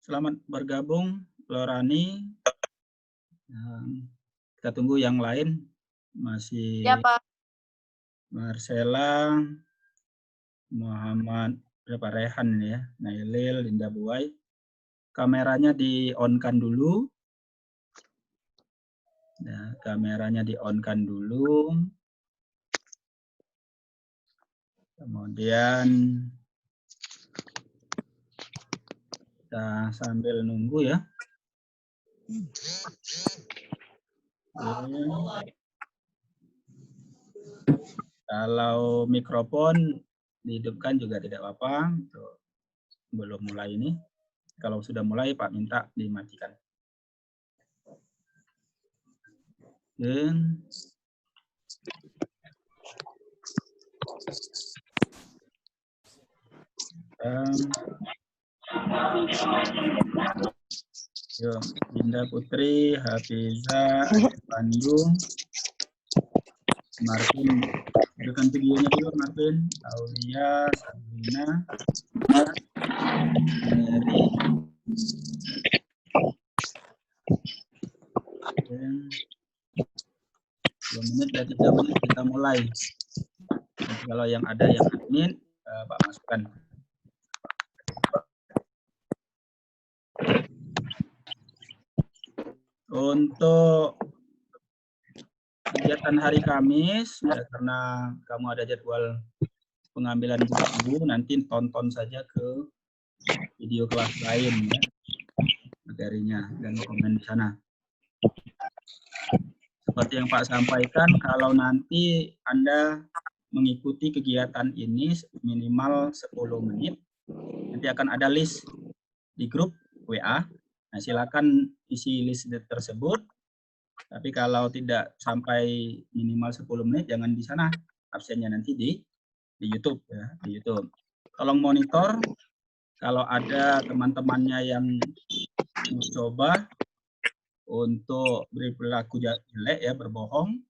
Selamat bergabung, Lorani. Kita tunggu yang lain. Masih Ya, Pak. Marcella, Muhammad, berapa Rehan ya, Nailil, Linda Buai. Kameranya di-on-kan dulu. Nah, kameranya di-on-kan dulu. Kemudian kita sambil nunggu ya. Kalau mikrofon dihidupkan juga tidak apa-apa. Belum mulai ini. Kalau sudah mulai, Pak minta dimatikan. Dan Dinda Putri, Hafiza, Bandung, Martin, berikan videonya dulu Martin, Aulia, Sabrina, Mary. 2 menit dan 3 menit kita mulai. Nanti kalau yang ada yang admin, Pak masukkan. Untuk kegiatan hari Kamis, ya, karena kamu ada jadwal pengambilan buku, nanti tonton saja ke video kelas lain ya, materinya, dan komen di sana. Seperti yang Pak sampaikan, kalau nanti Anda mengikuti kegiatan ini minimal 10 menit, nanti akan ada list di grup WA. Nah, silakan isi list tersebut. Tapi kalau tidak sampai minimal 10 menit, jangan di sana. Absennya nanti di YouTube ya, di YouTube. Tolong monitor kalau ada teman-temannya yang mencoba untuk berperilaku jelek ya, berbohong,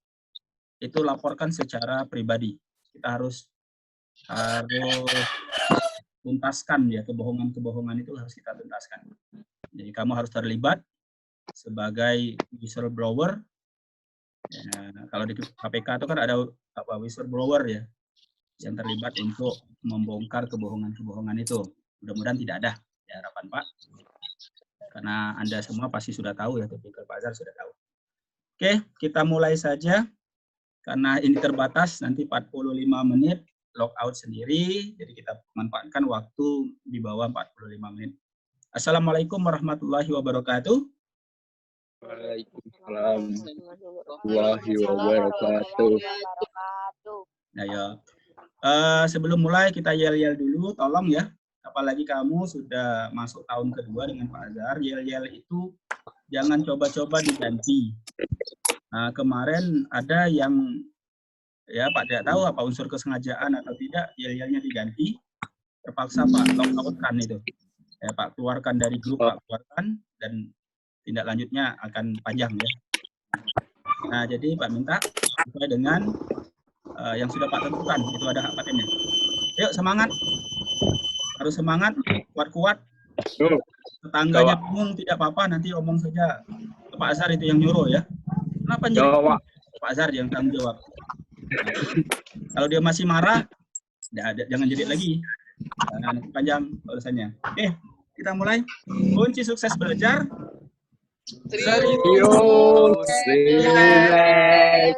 itu laporkan secara pribadi. Kita harus tuntaskan ya, kebohongan-kebohongan itu harus kita tuntaskan. Jadi kamu harus terlibat sebagai whistleblower. Ya, kalau di KPK itu kan ada whistleblower ya, yang terlibat untuk membongkar kebohongan-kebohongan itu. Mudah-mudahan tidak ada, ya harapan Pak. Karena Anda semua pasti sudah tahu ya, tipikal Pak Azhar sudah tahu. Oke, kita mulai saja. Karena ini terbatas, nanti 45 menit logout sendiri, jadi kita manfaatkan waktu di bawah 45 menit. Assalamualaikum warahmatullahi wabarakatuh. Waalaikumsalam warahmatullahi wabarakatuh. Nah, ya. Sebelum mulai kita yel-yel dulu, tolong ya. Apalagi kamu sudah masuk tahun kedua dengan Pak Azhar, yel-yel itu jangan coba-coba diganti. Nah, kemarin ada yang ya Pak tidak tahu apa unsur kesengajaan atau tidak, yel-yelnya diganti, terpaksa Pak logout kan itu. Ya, Pak keluarkan dari grup, Pak keluarkan, dan tindak lanjutnya akan panjang ya. Nah, jadi Pak minta sesuai dengan yang sudah Pak tentukan, itu ada hak patennya. Yuk semangat, harus semangat, kuat-kuat. Tetangganya bingung tidak apa-apa, nanti omong saja ke Pak Azhar itu yang nyuruh ya. Kenapa jadi Pak Azhar yang tanggung jawab? Nah, kalau dia masih marah, jangan jadi lagi. Nah, panjang urusannya. Oke, kita mulai. Kunci sukses belajar. Serius,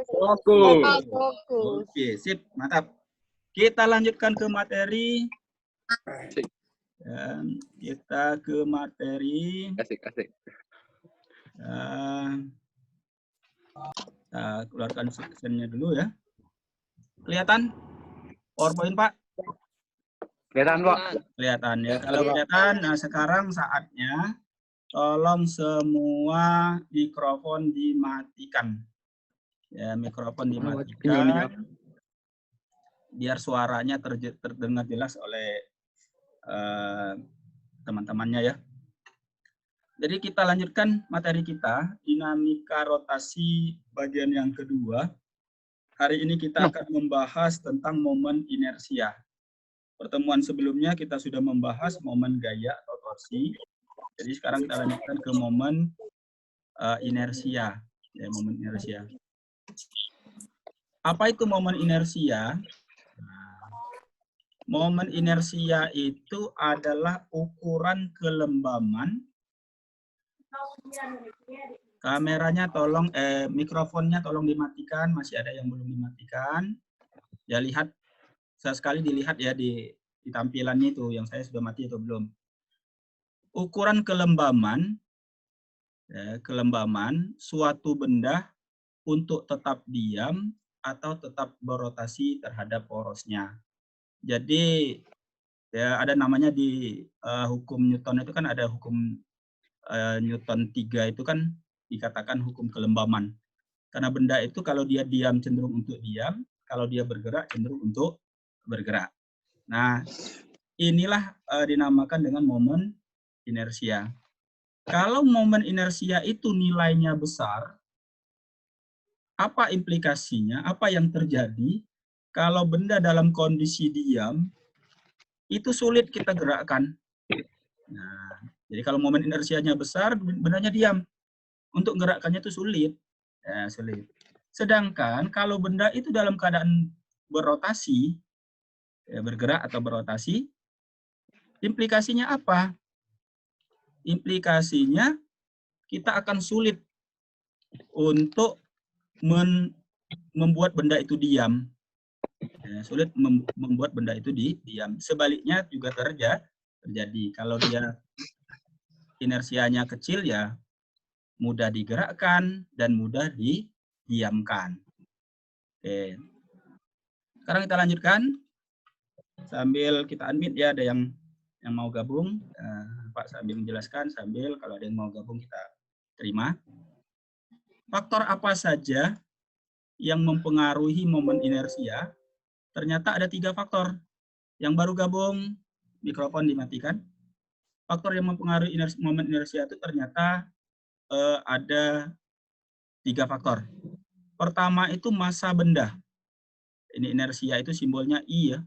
fokus. Oke, sip, mantap. Kita lanjutkan ke materi. Dan kita ke materi. Asik. Kita keluarkan sectionnya dulu ya. Kelihatan PowerPoint Pak? Kelihatan Pak? Kelihatan ya. Kalau kelihatan, nah sekarang saatnya tolong semua mikrofon dimatikan. Ya, mikrofon dimatikan. Biar suaranya terdengar jelas oleh teman-temannya ya. Jadi kita lanjutkan materi kita, dinamika rotasi bagian yang kedua. Hari ini kita akan membahas tentang momen inersia. Pertemuan sebelumnya kita sudah membahas momen gaya atau torsi. Jadi sekarang kita lanjutkan ke momen inersia. Ya, momen inersia. Apa itu momen inersia? Momen inersia itu adalah ukuran kelembaman. Kameranya tolong, mikrofonnya tolong dimatikan. Masih ada yang belum dimatikan. Ya lihat, sesekali dilihat ya di tampilannya itu, yang saya sudah mati atau belum. Ukuran kelembaman, ya, kelembaman suatu benda untuk tetap diam atau tetap berotasi terhadap porosnya. Jadi ya ada namanya di hukum Newton itu kan ada hukum Newton 3 itu kan dikatakan hukum kelembaman. Karena benda itu kalau dia diam cenderung untuk diam, kalau dia bergerak cenderung untuk bergerak. Nah, inilah dinamakan dengan momen inersia. Kalau momen inersia itu nilainya besar, apa implikasinya? Apa yang terjadi kalau benda dalam kondisi diam itu sulit kita gerakkan? Nah, jadi kalau momen inersianya besar, bendanya diam. Untuk gerakkannya itu sulit. Ya, sulit. Sedangkan kalau benda itu dalam keadaan berotasi, ya, bergerak atau berotasi, implikasinya apa? Implikasinya kita akan sulit untuk membuat benda itu diam. Ya, sulit membuat benda itu diam. Sebaliknya juga terjadi. Kalau dia inersianya kecil, ya mudah digerakkan dan mudah didiamkan. Oke. Sekarang kita lanjutkan. Sambil kita unmute ya, ada yang mau gabung. Pak sambil menjelaskan, sambil kalau ada yang mau gabung kita terima. Faktor apa saja yang mempengaruhi momen inersia? Ternyata ada 3 faktor. Yang baru gabung, mikrofon dimatikan. Faktor yang mempengaruhi momen inersia itu ternyata ada 3 faktor. Pertama itu massa benda. Ini inersia itu simbolnya I ya.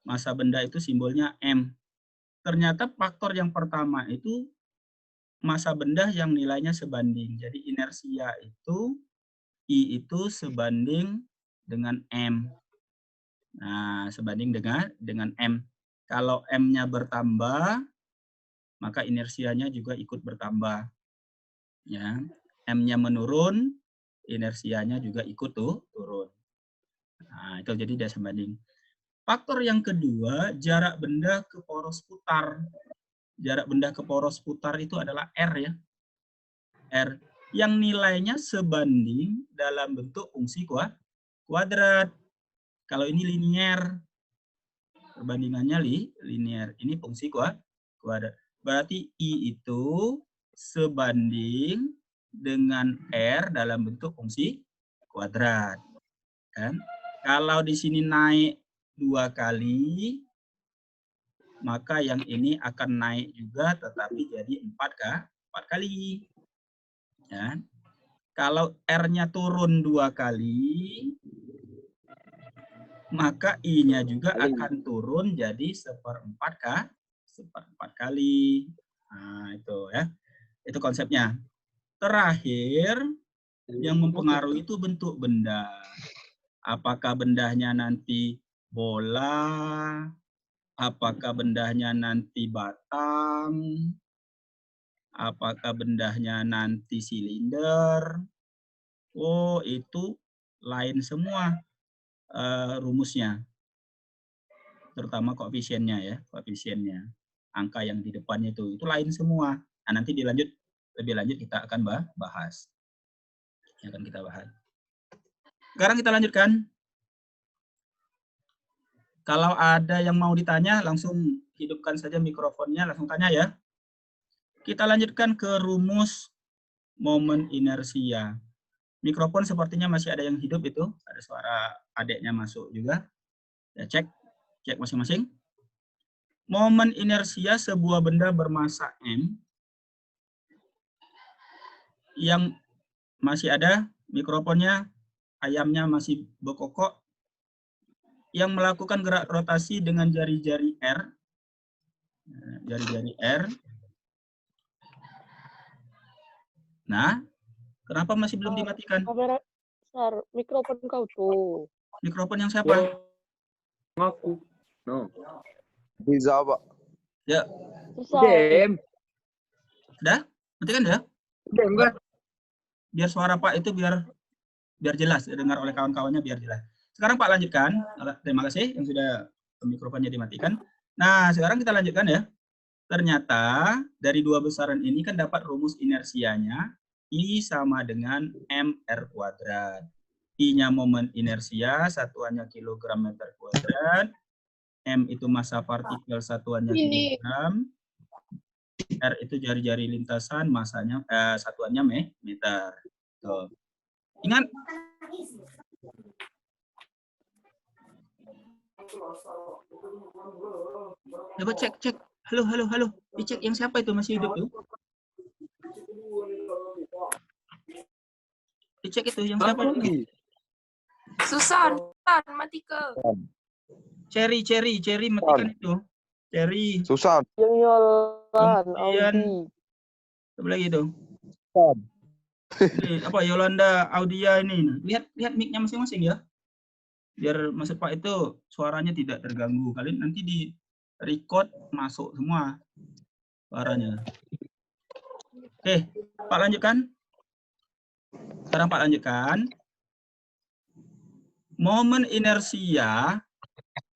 Massa benda itu simbolnya M. Ternyata faktor yang pertama itu massa benda yang nilainya sebanding. Jadi inersia itu I itu sebanding dengan M. Nah, sebanding dengan M. Kalau M-nya bertambah, maka inersianya juga ikut bertambah. Ya, M-nya menurun, inersianya juga ikut turun. Nah, itu jadi dia sebanding. Faktor yang kedua, jarak benda ke poros putar. Jarak benda ke poros putar itu adalah R ya. R yang nilainya sebanding dalam bentuk fungsi kuadrat. Kalau ini linier, perbandingannya linier. Ini fungsi kuadrat. Berarti I itu sebanding dengan R dalam bentuk fungsi kuadrat. Kan? Kalau di sini naik 2 kali, maka yang ini akan naik juga tetapi jadi 4 kali. Ya. Kalau R-nya turun 2 kali, maka I-nya juga akan turun jadi 1/4 kali. Nah, itu ya. Itu konsepnya. Terakhir, yang mempengaruhi itu bentuk benda. Apakah bendanya nanti bola, apakah bendanya nanti batang, apakah bendanya nanti silinder. Oh, itu lain semua rumusnya. Terutama koefisiennya ya, koefisiennya. Angka yang di depannya itu lain semua. Nah, nanti lebih lanjut kita akan bahas. Akan kita bahas. Sekarang kita lanjutkan. Kalau ada yang mau ditanya, langsung hidupkan saja mikrofonnya, langsung tanya ya. Kita lanjutkan ke rumus momen inersia. Mikrofon sepertinya masih ada yang hidup itu. Ada suara adiknya masuk juga. Ya, cek masing-masing. Momen inersia sebuah benda bermassa M yang masih ada mikrofonnya, ayamnya masih berkokok, yang melakukan gerak rotasi dengan jari-jari R, jari-jari R, Nah, kenapa masih belum dimatikan? Kamera, Sar, mikrofon kau tuh. Mikrofon yang siapa? Aku. No. Bisa, Pak. Ya, Susah. Dem. udah? Matikan ya? Dem kan? Biar suara Pak itu biar jelas, dengar oleh kawan-kawannya biar jelas. Sekarang Pak lanjutkan. Terima kasih yang sudah mikrofonnya dimatikan. Nah, sekarang kita lanjutkan ya. Ternyata dari dua besaran ini kan dapat rumus inersianya I sama dengan mr kuadrat. I-nya momen inersia, satuannya kilogram meter kuadrat. M itu massa partikel, satuannya kilogram. R itu jari-jari lintasan, masanya satuannya meter. Tuh. Ingat. Coba cek. Halo. Dicek yang siapa itu masih hidup tuh? Dicek itu yang siapa itu? Susan, mati ke. Cherry matikan itu. Cherry. Susan. Yang Yolan, Kemudian, Audi. apa lagi itu? Susan. Ini, apa Yolanda, Audia ini. Lihat mic-nya masing-masing ya. Biar Mas Pak itu suaranya tidak terganggu. Kalian nanti di record masuk semua suaranya. Oke, Pak lanjutkan. Sekarang Pak lanjutkan. Momen inersia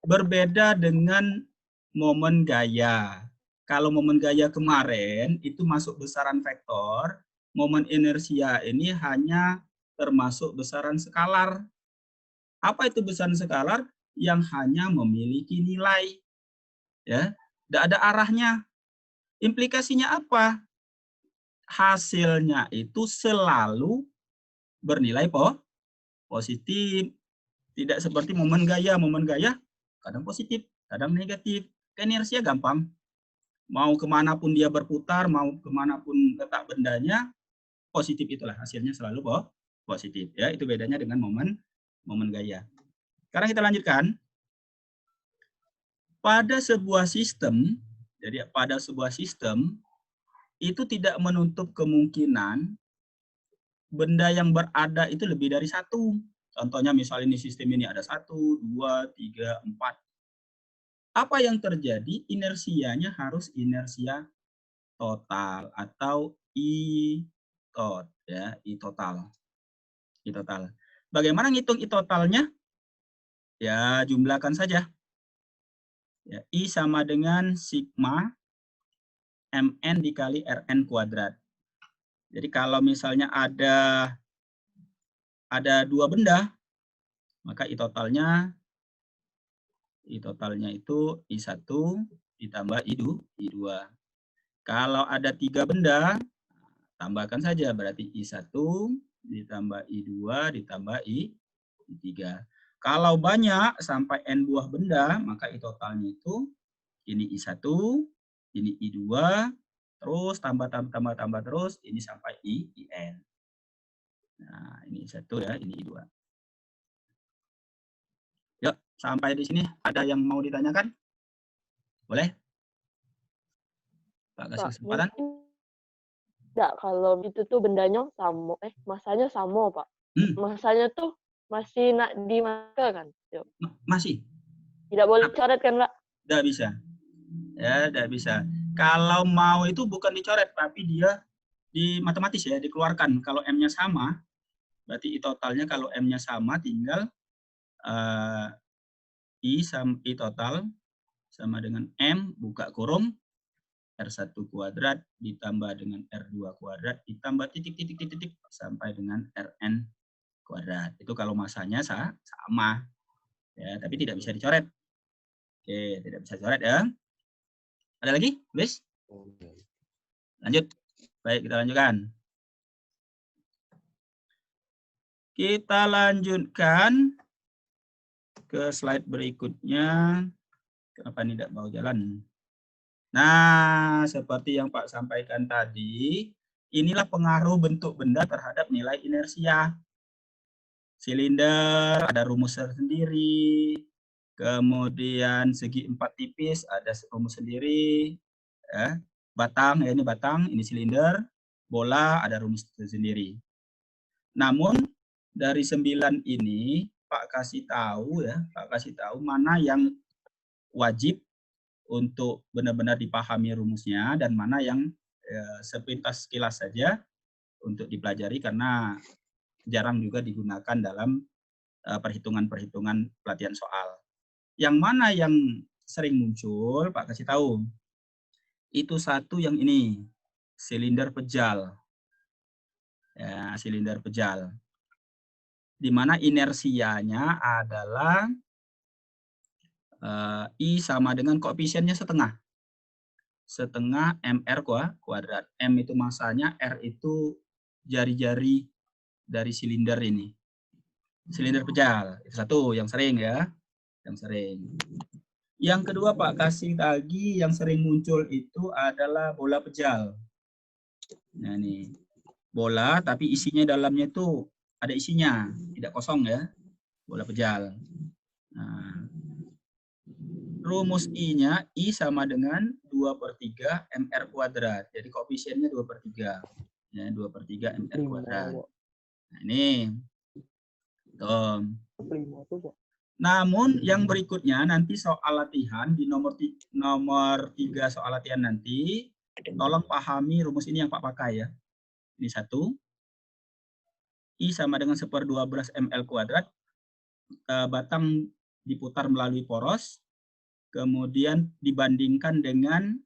berbeda dengan momen gaya. Kalau momen gaya kemarin itu masuk besaran vektor, momen inersia ini hanya termasuk besaran skalar. Apa itu besaran skalar? Yang hanya memiliki nilai. Ya, tidak ada arahnya. Implikasinya apa? Hasilnya itu selalu bernilai positif. Tidak seperti momen gaya. Momen gaya kadang positif, kadang negatif. Inersia gampang. Mau kemanapun dia berputar, mau kemanapun letak bendanya, positif itulah hasilnya selalu positif. Ya, itu bedanya dengan momen gaya. Sekarang kita lanjutkan. Pada sebuah sistem, jadi pada sebuah sistem itu tidak menutup kemungkinan benda yang berada itu lebih dari satu. Contohnya misalnya ini sistem ini ada 1, 2, 3, 4. Apa yang terjadi? Inersianya harus inersia total atau I tot, ya, I total. I total. Bagaimana ngitung I totalnya? Ya, jumlahkan saja. Ya, I sama dengan sigma mn dikali Rn kuadrat. Jadi kalau misalnya ada 2 benda, maka I totalnya itu I1 ditambah I2. Kalau ada 3 benda, tambahkan saja berarti I1 ditambah I2 ditambah I3. Kalau banyak sampai N buah benda, maka I totalnya itu ini I1, ini I2, terus tambah terus, ini sampai IN. Nah, ini I1 ya, ini I2. Yuk, sampai di sini ada yang mau ditanyakan? Boleh? Pak kasih kesempatan. Enggak, kalau itu tuh bendanya sama, masanya sama, Pak. Masanya tuh masih nak dimakan kan? Yuk. Masih. Tidak boleh dicoret kan, Pak? Tidak bisa. Ya, tidak bisa. Kalau mau itu bukan dicoret, tapi dia di matematis ya, dikeluarkan. Kalau M-nya sama, berarti I totalnya kalau M-nya sama tinggal I total sama dengan M buka kurung R1 kuadrat ditambah dengan R2 kuadrat ditambah titik sampai dengan Rn kuadrat. Itu kalau masanya sama. Ya, tapi tidak bisa dicoret. Oke, tidak bisa dicoret ya. Ada lagi, please? Lanjut. Baik, kita lanjutkan. Kita lanjutkan ke slide berikutnya. Kenapa ini tidak mau jalan? Nah, seperti yang Pak sampaikan tadi, inilah pengaruh bentuk benda terhadap nilai inersia. Silinder ada rumus sendiri, kemudian segi 4 tipis ada rumus sendiri. Ya. Batang, ya ini batang, ini silinder. bola ada rumus tersendiri. Namun dari 9 ini Pak kasih tahu ya, Pak kasih tahu mana yang wajib untuk benar-benar dipahami rumusnya dan mana yang sepintas sekilas saja untuk dipelajari karena jarang juga digunakan dalam perhitungan-perhitungan pelatihan soal. Yang mana yang sering muncul, Pak kasih tahu. Itu satu yang ini, silinder pejal. Ya, silinder pejal. Di mana inersianya adalah I sama dengan koefisiennya setengah. Setengah MR kuadrat. M itu masanya, R itu jari-jari dari silinder ini. Silinder pejal, itu satu yang sering ya. Yang sering. Yang kedua Pak kasih lagi yang sering muncul itu adalah bola pejal. Nah ini, bola tapi isinya dalamnya itu ada isinya, tidak kosong ya. Bola pejal. Nah, rumus I-nya, I sama dengan 2/3 MR kuadrat. Jadi koefisiennya 2/3. Ya, 2/3 MR kuadrat. Nah, ini. Tuh. Namun yang berikutnya nanti soal latihan di nomor 3 soal latihan nanti, tolong pahami rumus ini yang Pak pakai ya. Ini 1. I sama dengan 1/12 ML kuadrat. Batang diputar melalui poros. Kemudian dibandingkan dengan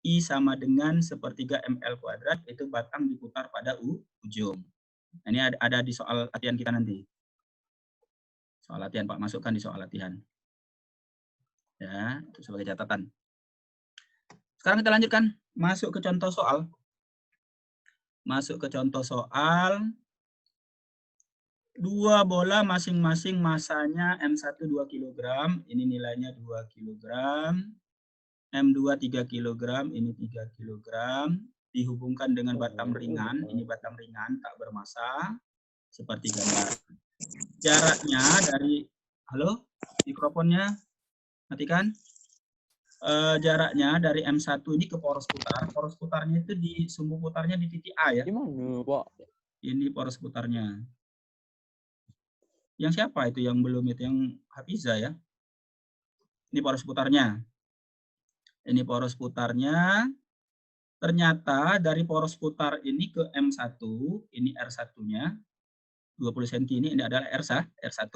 I sama dengan 1/3 ML kuadrat, itu batang diputar pada ujung. Nah, ini ada di soal latihan kita nanti. Soal latihan Pak, masukkan di soal latihan. Ya, itu sebagai catatan. Sekarang kita lanjutkan, masuk ke contoh soal. Masuk ke contoh soal. 2 bola masing-masing masanya M1 2 kg, ini nilainya 2 kg. M2 3 kg, ini 3 kg. Dihubungkan dengan batang ringan, ini batang ringan tak bermassa, seperti gambar. Jaraknya dari, halo, mikrofonnya matikan. Jaraknya dari M1 ini ke poros putarnya itu di sumbu putarnya di titik A ya. Gimana, Pak? Ini poros putarnya. Yang siapa itu yang belum itu, yang Hafiza ya. Ini poros putarnya. Ini poros putarnya. Ternyata dari poros putar ini ke M1, ini R1-nya, 20 cm ini adalah R1.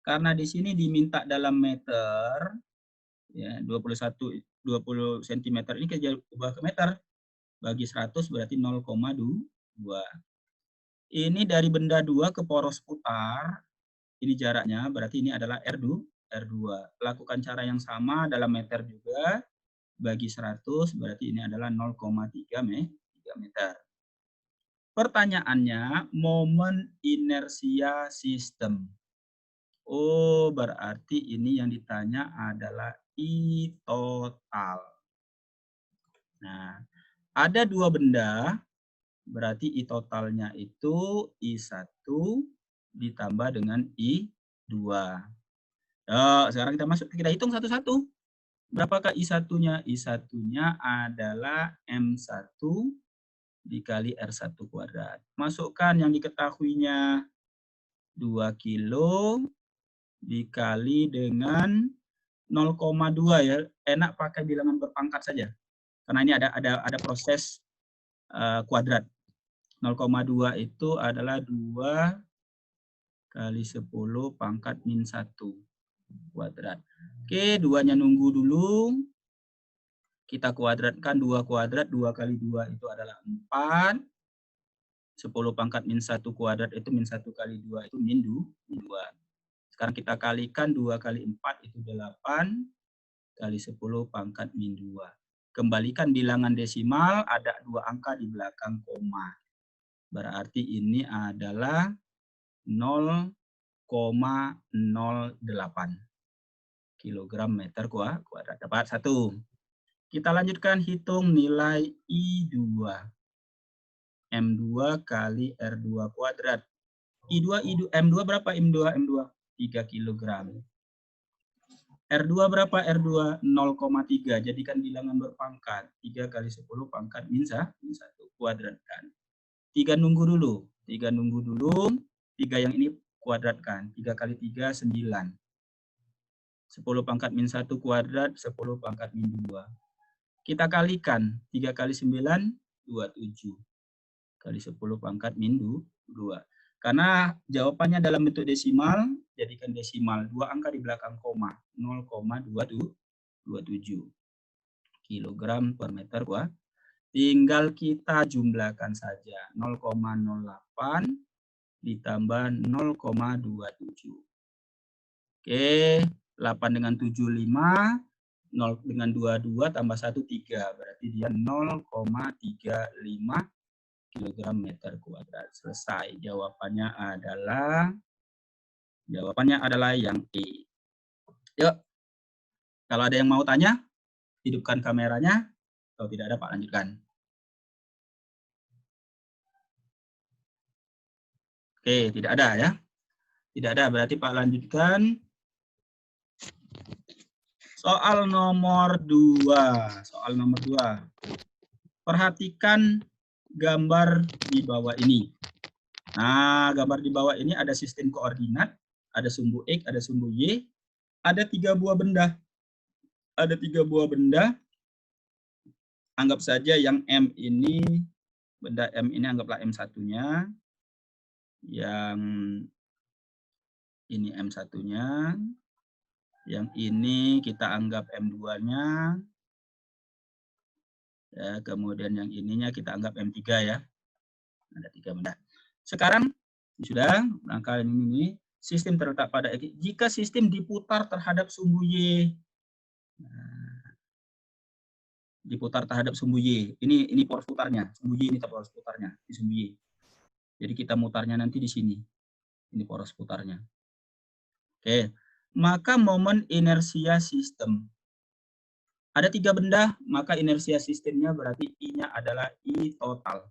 Karena di sini diminta dalam meter, ya 20 cm ini kita ubah ke meter. Bagi 100 berarti 0,2. Ini dari benda 2 ke poros putar, ini jaraknya, berarti ini adalah R2. Lakukan cara yang sama dalam meter juga. Bagi 100 berarti ini adalah 0,3 meter. Pertanyaannya, momen inersia sistem. Oh, berarti ini yang ditanya adalah I total. Nah, ada 2 benda, berarti I totalnya itu I1 ditambah dengan I2. Sekarang kita hitung satu-satu. Berapakah I1-nya? I1-nya adalah M1 dikali R1 kuadrat. Masukkan yang diketahuinya 2 kilo dikali dengan 0,2 ya. Enak pakai bilangan berpangkat saja. Karena ini ada proses kuadrat. 0,2 itu adalah 2 kali 10 pangkat min 1 kuadrat. Oke, 2-nya nunggu dulu. Kita kuadratkan 2 kuadrat, 2 kali 2 itu adalah 4. 10 pangkat min 1 kuadrat itu min 1 kali 2 itu min 2. Sekarang kita kalikan 2 kali 4 itu 8. Kali 10 pangkat min 2. Kembalikan bilangan desimal, ada 2 angka di belakang koma. Berarti ini adalah 0,08 kilogram meter kuadrat. Dapat 1. Kita lanjutkan hitung nilai I2. M2 kali R2 kuadrat. M2 berapa M2? M2 3 kg. R2 berapa? R2 0,3. Jadikan bilangan berpangkat. 3 kali 10 pangkat min 1. kuadratkan. 3 nunggu dulu. 3 nunggu dulu. 3 yang ini kuadratkan. 3 kali 3, 9. 10 pangkat min 1 kuadrat, 10 pangkat min 2. Kita kalikan. 3 kali 9, 27. Kali 10 pangkat min 2. Karena jawabannya dalam bentuk desimal, jadikan desimal. 2 angka di belakang koma. 0,27 kilogram per meter kuadrat. Tinggal kita jumlahkan saja. 0,08 ditambah 0,27. Oke, 8 dengan 7, 5. 0 dengan 22 tambah 1, 3. Berarti dia 0,35 kilogram meter kuadrat. Selesai. Jawabannya adalah yang E. Yuk. Kalau ada yang mau tanya, hidupkan kameranya. Kalau tidak ada, Pak lanjutkan. Oke, tidak ada ya. Tidak ada, berarti Pak lanjutkan. Soal nomor 2. Soal nomor 2. Perhatikan gambar di bawah ini. Nah, gambar di bawah ini ada sistem koordinat, ada sumbu X, ada sumbu Y, ada 3 buah benda. Ada 3 buah benda. Anggap saja yang M ini, benda M ini anggaplah M1-nya. Yang ini M1-nya. Yang ini kita anggap M2-nya. Ya, kemudian yang ininya kita anggap M3 ya. Ada 3 benda. Sekarang sudah rangkaian ini sistem terletak pada X. Jika sistem diputar terhadap sumbu Y. Nah, diputar terhadap sumbu Y. Ini poros putarnya. Sumbu Y ini poros putarnya di sumbu Y. Jadi kita mutarnya nanti di sini. Ini poros putarnya. Oke. Maka momen inersia sistem. Ada 3 benda, maka inersia sistemnya berarti I-nya adalah I total.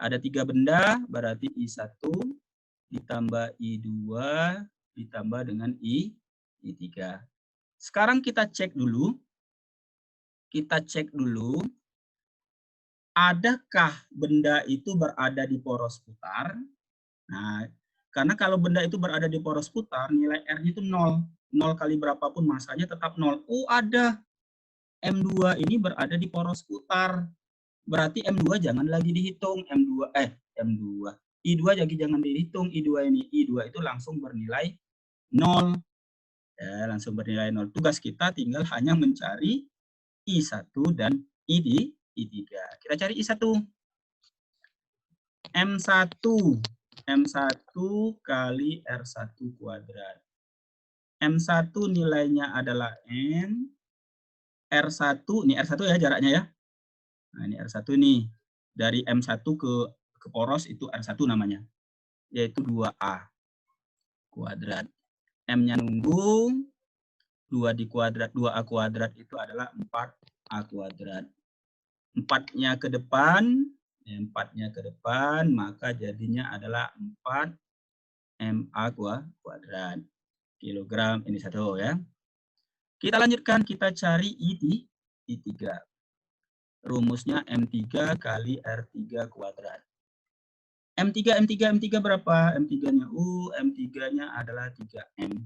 Ada 3 benda, berarti I1 ditambah I2 ditambah dengan I3. Sekarang kita cek dulu. Adakah benda itu berada di poros putar? Nah, karena kalau benda itu berada di poros putar, nilai R-nya itu 0. 0 kali berapapun masanya tetap 0. Oh, ada. M2 ini berada di poros putar. Berarti M2 jangan lagi dihitung. M2. I2 jangan dihitung. I2 itu langsung bernilai 0. Ya, langsung bernilai 0. Tugas kita tinggal hanya mencari I1 dan I3. Kita cari I1. M1 kali R1 kuadrat. M1 nilainya adalah M. R1, ini R1 ya jaraknya ya. Nah, ini R1 nih. Dari M1 ke poros itu R1 namanya. Yaitu 2A kuadrat. M-nya nunggu. 2 di kuadrat, 2A kuadrat itu adalah 4A kuadrat. 4-nya ke depan, maka jadinya adalah 4 MA kuadrat. Kilogram ini 1 ya. Kita lanjutkan, kita cari I3. Rumusnya M3 kali R3 kuadrat. M3 berapa? M3-nya M3-nya adalah 3M.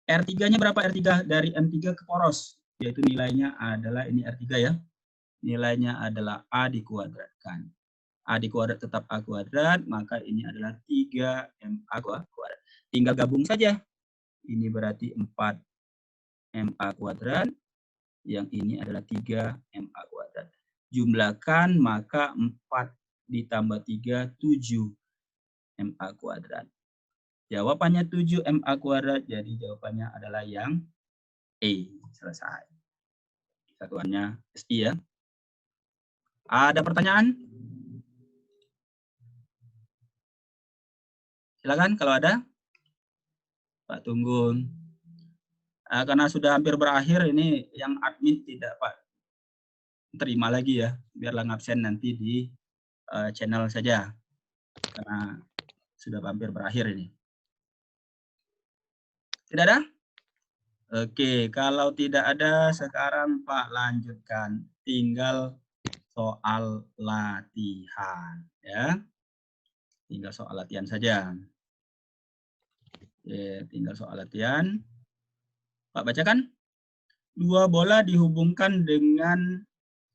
R3-nya berapa? R3 dari M3 ke poros, yaitu nilainya adalah ini R3 ya. Nilainya adalah A dikuadratkan. A di kuadrat tetap A kuadrat, maka ini adalah 3MA kuadrat. Tinggal gabung saja. Ini berarti 4MA kuadrat, yang ini adalah 3MA kuadrat. Jumlahkan, maka 4 ditambah 3, 7MA kuadrat. Jawabannya 7MA kuadrat, jadi jawabannya adalah yang E. Selesai. Satuannya SI ya. Ada pertanyaan? Silakan kalau ada. Pak Tunggun. Karena sudah hampir berakhir, ini yang admin tidak Pak terima lagi ya. Biarlah ngabsen nanti di channel saja. Karena sudah hampir berakhir ini. Tidak ada? Oke, kalau tidak ada sekarang Pak lanjutkan. Tinggal soal latihan ya. Tinggal soal latihan saja. Oke, tinggal soal latihan. Pak bacakan. 2 bola dihubungkan dengan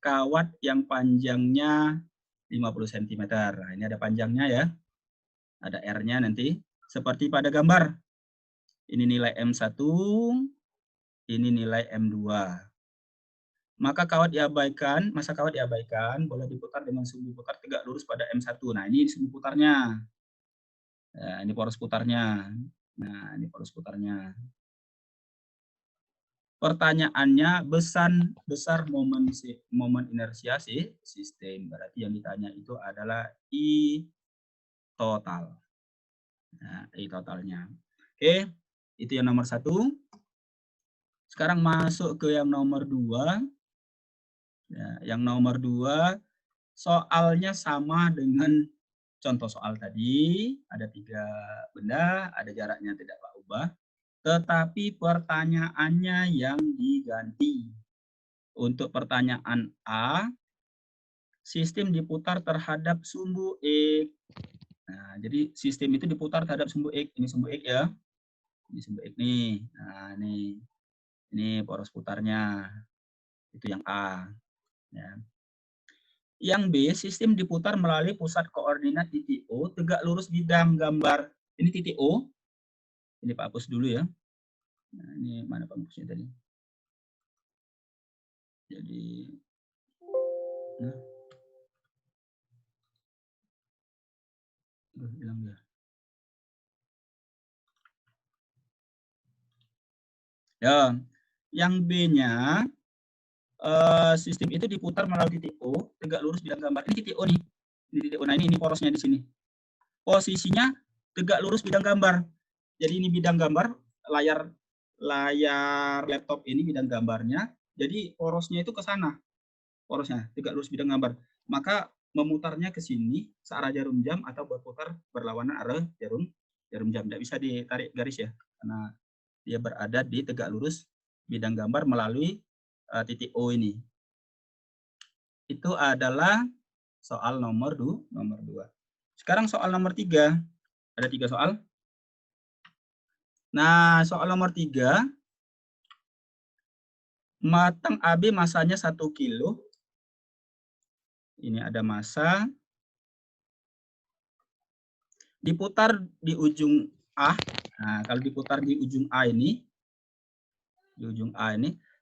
kawat yang panjangnya 50 cm. Nah, ini ada panjangnya ya. Ada R-nya nanti. Seperti pada gambar. Ini nilai M1, ini nilai M2. Maka kawat diabaikan, bola diputar dengan sumbu putar tegak lurus pada M1. Nah, ini sumbu putarnya. Nah, ini poros putarnya. Nah, ini poros putarnya. Pertanyaannya besar momen inersia sistem. Berarti yang ditanya itu adalah I total. Nah, I totalnya. Oke, itu yang nomor 1. Sekarang masuk ke yang nomor 2. Ya, yang nomor 2, soalnya sama dengan contoh soal tadi. Ada 3 benda, ada jaraknya tidak berubah. Tetapi pertanyaannya yang diganti. Untuk pertanyaan A, sistem diputar terhadap sumbu X. Nah, jadi sistem itu diputar terhadap sumbu X. Ini sumbu X ya. Ini sumbu X nih. Nah, ini poros putarnya. Itu yang A. Ya. Yang B, sistem diputar melalui pusat koordinat titik O, tegak lurus bidang gambar. Ini titik O. Ini Pak hapus dulu ya. Nah, ini mana penghapusnya tadi? Jadi, nah, hilang dia. Ya, yang B-nya sistem itu diputar melalui titik O, tegak lurus bidang gambar. Ini titik O nih. Ini titik O. Nah, ini porosnya di sini. Posisinya tegak lurus bidang gambar. Jadi ini bidang gambar, layar laptop ini bidang gambarnya. Jadi porosnya itu ke sana. Porosnya tegak lurus bidang gambar. Maka memutarnya ke sini searah jarum jam atau berputar berlawanan arah jarum jam. Tidak bisa ditarik garis ya, karena dia berada di tegak lurus bidang gambar melalui titik O ini. Itu adalah soal nomor 2. Sekarang soal nomor 3. Ada 3 soal. Nah, soal nomor 3. Matang AB masanya 1 kilo. Ini ada massa. Diputar di ujung A. Nah, kalau diputar di ujung A ini,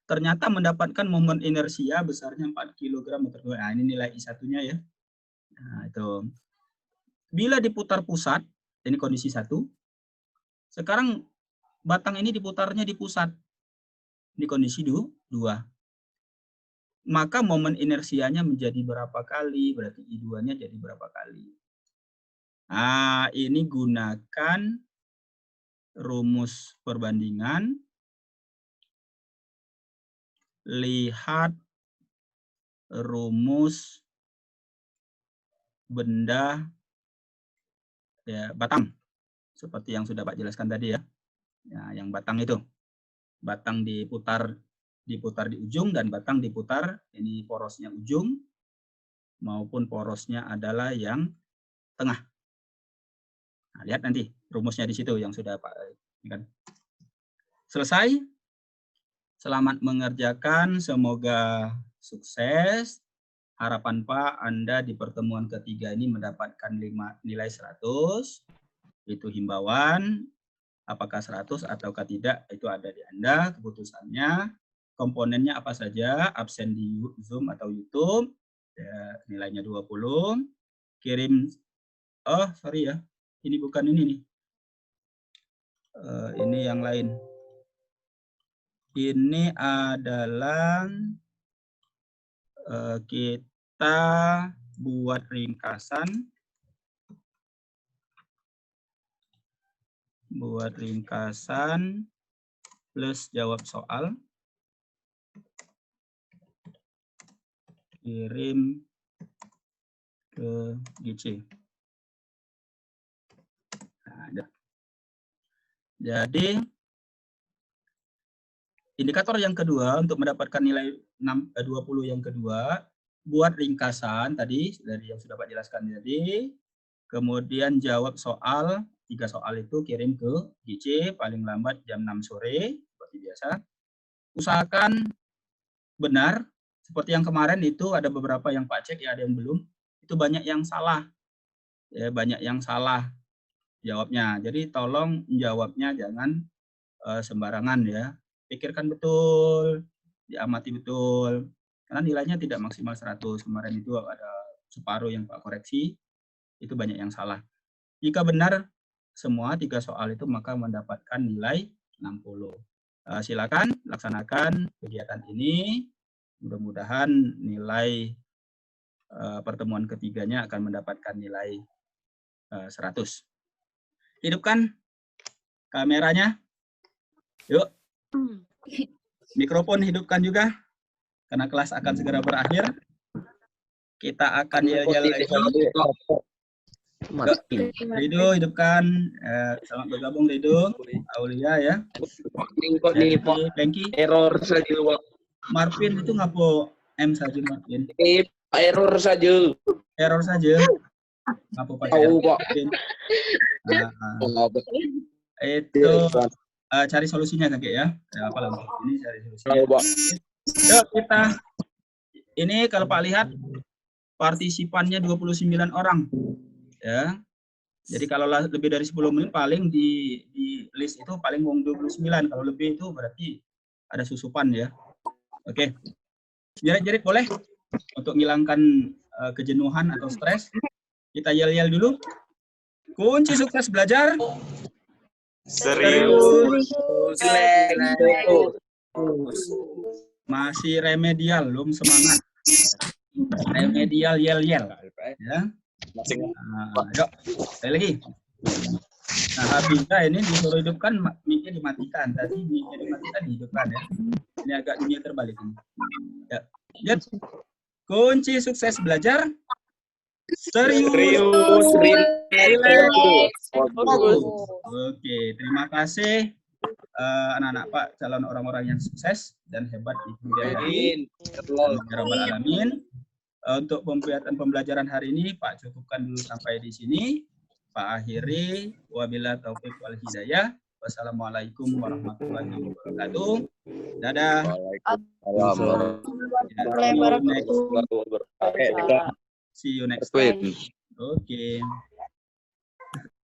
ternyata mendapatkan momen inersia besarnya 4 kg meter kubik. Nah, ini nilai I1-nya ya. Nah, itu. Bila diputar pusat, ini kondisi 1. Sekarang batang ini diputarnya di pusat. Ini kondisi 2. Maka momen inersianya menjadi berapa kali? Berarti I2-nya jadi berapa kali? Nah, ini gunakan rumus perbandingan. Lihat rumus benda ya, batang. Seperti yang sudah Pak jelaskan tadi ya. Nah, yang batang itu. Batang diputar di ujung dan batang diputar, ini porosnya ujung maupun porosnya adalah yang tengah. Nah, lihat nanti rumusnya di situ yang sudah Pak kan. Selesai. Selamat mengerjakan, semoga sukses. Harapan Pak Anda di pertemuan ketiga ini mendapatkan nilai 100. Itu himbauan. Apakah 100 ataukah tidak, itu ada di Anda keputusannya. Komponennya apa saja, absen di Zoom atau YouTube, ya, nilainya 20. Kirim, sorry ya, ini bukan ini nih. Ini yang lain. Ini adalah kita buat ringkasan. Plus jawab soal. Kirim ke GC. Nah, jadi indikator yang kedua untuk mendapatkan nilai 20 yang kedua, buat ringkasan tadi dari yang sudah Pak jelaskan tadi. Kemudian jawab soal, 3 soal itu kirim ke GC paling lambat jam 6 sore seperti biasa. Usahakan benar, seperti yang kemarin itu ada beberapa yang Pak cek, ya ada yang belum. Itu banyak yang salah. Ya, banyak yang salah jawabnya. Jadi tolong jawabnya jangan sembarangan ya. Pikirkan betul, diamati betul. Karena nilainya tidak maksimal 100. Kemarin itu ada separuh yang Pak koreksi, itu banyak yang salah. Jika benar semua 3 soal itu, maka mendapatkan nilai 60. Silakan laksanakan kegiatan ini. Mudah-mudahan nilai pertemuan ketiganya akan mendapatkan nilai 100. Hidupkan kameranya. Yuk. Mikrofon hidupkan juga. Karena kelas akan segera berakhir. Kita akan yel-yel lagi. Rido, hidupkan. Selamat bergabung Rido. Aulia ya. Pengki. Error saja. Marvin itu ngapo M saja Marvin. Error saja. Error saja. Ngapo pakai Marvin. Itu cari solusinya kakek ya. Apalah ini cari solusinya. Yuk kita. Ini kalau Pak lihat partisipannya 29 orang. Ya. Jadi kalau lebih dari 10 menit paling di list itu paling 29. Kalau lebih itu berarti ada susupan ya. Oke. Jerit-jerit boleh untuk menghilangkan kejenuhan atau stres. Kita yel-yel dulu. Kunci sukses belajar. Serius. Masih remedial, belum semangat. Remedial yel-yel. Ya. Yuk, sekali lagi. Nah, Habibda ini disuruh hidupkan, mic-nya dimatikan. Tadi mic-nya dimatikan, dihidupkan ya. Ini agak dunia terbalik ini. Ya. Lihat. Kunci sukses belajar. Serius. Oke, terima kasih anak-anak Pak, calon orang-orang yang sukses dan hebat di kemudian hari. Alamin. Untuk pembelajaran hari ini Pak cukupkan dulu sampai di sini. Pak akhiri, wabillahi taufiq wal hidayah. Wassalamualaikum warahmatullahi wabarakatuh. Dadah. See you next time. Okay.